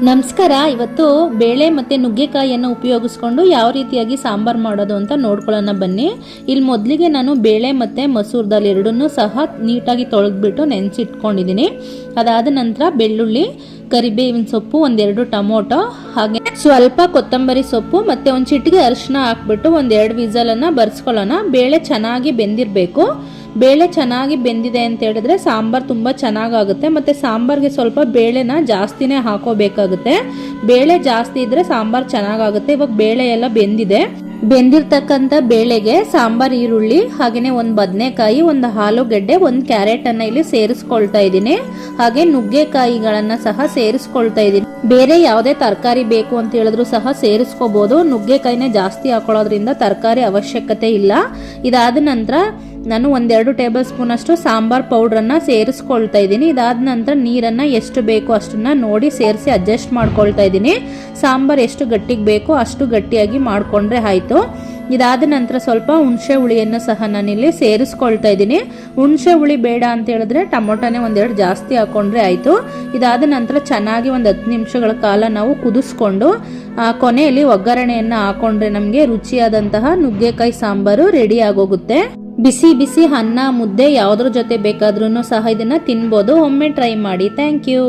ನಮಸ್ಕಾರ. ಇವತ್ತು ಬೇಳೆ ಮತ್ತು ನುಗ್ಗೆಕಾಯಿಯನ್ನು ಉಪಯೋಗಿಸ್ಕೊಂಡು ಯಾವ ರೀತಿಯಾಗಿ ಸಾಂಬಾರು ಮಾಡೋದು ಅಂತ ನೋಡ್ಕೊಳ್ಳೋಣ ಬನ್ನಿ. ಇಲ್ಲಿ ಮೊದಲಿಗೆ ನಾನು ಬೇಳೆ ಮತ್ತು ಮಸೂರ್ ದಾಲ್ ಎರಡನ್ನೂ ಸಹ ನೀಟಾಗಿ ತೊಳೆದ್ಬಿಟ್ಟು ನೆನೆಸಿಟ್ಕೊಂಡಿದ್ದೀನಿ. ಅದಾದ ನಂತರ ಬೆಳ್ಳುಳ್ಳಿ, ಕರಿಬೇವಿನ ಸೊಪ್ಪು, ಒಂದೆರಡು ಟೊಮೊಟೊ, ಹಾಗೆ ಸ್ವಲ್ಪ ಕೊತ್ತಂಬರಿ ಸೊಪ್ಪು ಮತ್ತು ಒಂದು ಚಿಟಿಕೆ ಅರಿಶಿನ ಹಾಕ್ಬಿಟ್ಟು ಒಂದೆರಡು ವಿಸಲನ್ನು ಬರ್ಸ್ಕೊಳ್ಳೋಣ. ಬೇಳೆ ಚೆನ್ನಾಗಿ ಬೆಂದಿರಬೇಕು. ಬೇಳೆ ಚೆನ್ನಾಗಿ ಬೆಂದಿದೆ ಅಂತ ಹೇಳಿದ್ರೆ ಸಾಂಬಾರು ತುಂಬ ಚೆನ್ನಾಗಾಗುತ್ತೆ. ಮತ್ತು ಸಾಂಬಾರಿಗೆ ಸ್ವಲ್ಪ ಬೇಳೆನ ಜಾಸ್ತಿನೇ ಹಾಕೋಬೇಕಾಗುತ್ತೆ. ಬೇಳೆ ಜಾಸ್ತಿ ಇದ್ದರೆ ಸಾಂಬಾರು ಚೆನ್ನಾಗಾಗುತ್ತೆ. ಇವಾಗ ಬೇಳೆ ಎಲ್ಲ ಬೆಂದಿದೆ. ಬೆಂದಿರ್ತಕ್ಕಂಥ ಬೇಳೆಗೆ ಸಾಂಬಾರ್ ಈರುಳ್ಳಿ, ಹಾಗೆಯೇ ಒಂದು ಬದನೆಕಾಯಿ, ಒಂದು ಆಲೂಗಡ್ಡೆ, ಒಂದು ಕ್ಯಾರೆಟನ್ನು ಇಲ್ಲಿ ಸೇರಿಸ್ಕೊಳ್ತಾ ಇದ್ದೀನಿ. ಹಾಗೆ ನುಗ್ಗೆಕಾಯಿಗಳನ್ನು ಸಹ ಸೇರಿಸ್ಕೊಳ್ತಾ ಇದ್ದೀನಿ. ಬೇರೆ ಯಾವುದೇ ತರಕಾರಿ ಬೇಕು ಅಂತ ಹೇಳಿದ್ರು ಸಹ ಸೇರಿಸ್ಕೋಬಹುದು. ನುಗ್ಗೆಕಾಯಿನೇ ಜಾಸ್ತಿ ಹಾಕೊಳ್ಳೋದ್ರಿಂದ ತರಕಾರಿ ಅವಶ್ಯಕತೆ ಇಲ್ಲ. ಇದಾದ ನಂತರ ನಾನು ಒಂದೆರಡು ಟೇಬಲ್ ಸ್ಪೂನ್ ಅಷ್ಟು ಸಾಂಬಾರ್ ಪೌಡ್ರನ್ನು ಸೇರಿಸ್ಕೊಳ್ತಾ ಇದ್ದೀನಿ. ಇದಾದ ನಂತರ ನೀರನ್ನು ಎಷ್ಟು ಬೇಕೋ ಅಷ್ಟನ್ನ ನೋಡಿ ಸೇರಿಸಿ ಅಡ್ಜಸ್ಟ್ ಮಾಡ್ಕೊಳ್ತಾ ಇದ್ದೀನಿ. ಸಾಂಬಾರ್ ಎಷ್ಟು ಗಟ್ಟಿಗೆ ಬೇಕೋ ಅಷ್ಟು ಗಟ್ಟಿಯಾಗಿ ಮಾಡಿಕೊಂಡ್ರೆ ಆಯಿತು. ಇದಾದ ನಂತರ ಸ್ವಲ್ಪ ಹುಣಸೆ ಹುಳಿಯನ್ನು ಸಹ ನಾನಿಲ್ಲಿ ಸೇರಿಸ್ಕೊಳ್ತಾ ಇದ್ದೀನಿ. ಹುಣಸೆ ಹುಳಿ ಬೇಡ ಅಂತ ಹೇಳಿದ್ರೆ ಟೊಮೊಟೊನೇ ಒಂದೆರಡು ಜಾಸ್ತಿ ಹಾಕೊಂಡ್ರೆ ಆಯಿತು. ಇದಾದ ನಂತರ ಚೆನ್ನಾಗಿ ಒಂದು 10 ನಿಮಿಷಗಳ ಕಾಲ ನಾವು ಕುದಿಸ್ಕೊಂಡು ಕೊನೆಯಲ್ಲಿ ಒಗ್ಗರಣೆಯನ್ನು ಹಾಕೊಂಡ್ರೆ ನಮಗೆ ರುಚಿಯಾದಂತಹ ನುಗ್ಗೆಕಾಯಿ ಸಾಂಬಾರು ರೆಡಿ ಆಗೋಗುತ್ತೆ. ಬಿಸಿ ಬಿಸಿ ಅನ್ನ, ಮುದ್ದೆ ಯಾವುದ್ರ ಜೊತೆ ಬೇಕಾದ್ರೂ ಸಹ ಇದನ್ನು ತಿನ್ಬೋದು. ಒಮ್ಮೆ ಟ್ರೈ ಮಾಡಿ. Thank you.